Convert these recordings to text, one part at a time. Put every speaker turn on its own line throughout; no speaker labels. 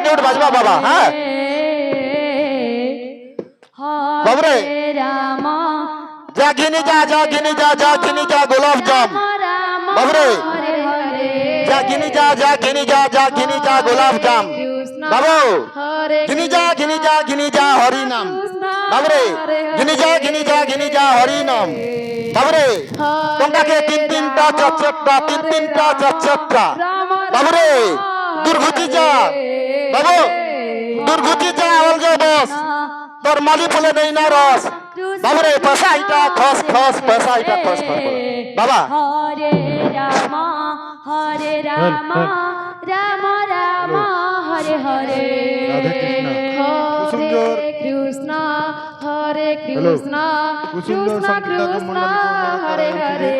Newt Bajwa बाबा हाँ बाबरे जागिनी जा गुलाब जाम बाबरे जागिनी जा गुलाब जाम बाबू गिनी जा हरि नाम बाबरे गिनी जा हरि नाम बाबरे टंका के तीन टा चचट्टा बाबरे दुर्गति जा बाबू दुर्गति जा अलगे बस তোর মালি ফুলে দেই না রস বাবারে পয়সাটা খস বাবা
হরে রাম রাম রাম হরে হরে হরে কৃষ্ণ হরে কৃষ্ণ কৃষ্ণ কৃষ্ণ হরে হরে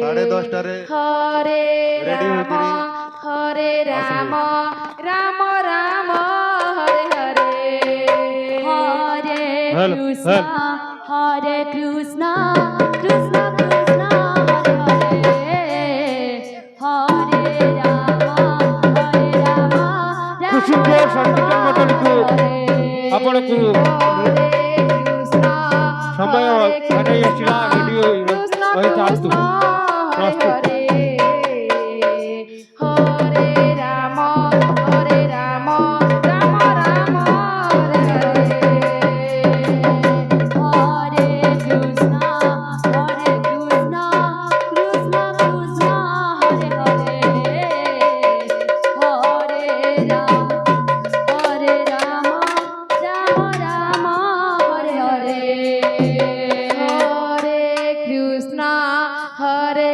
10:30 রে
হরে
রেডি হইতিরি
হরে রাম রাম রাম হরে হরে হরে কৃষ্ণ হরে কৃষ্ণ কৃষ্ণ কৃষ্ণ হরে হরে হরে রাম
কুসুমজোর সংকীর্তন মণ্ডলীକୁ ଆପଣଙ୍କୁ ସମୟ ଆଗେଇ ଆସିଲା ରେଡିଓ ରହିଥାନ୍ତୁ ପ୍ରସ୍ତୁତ
Hare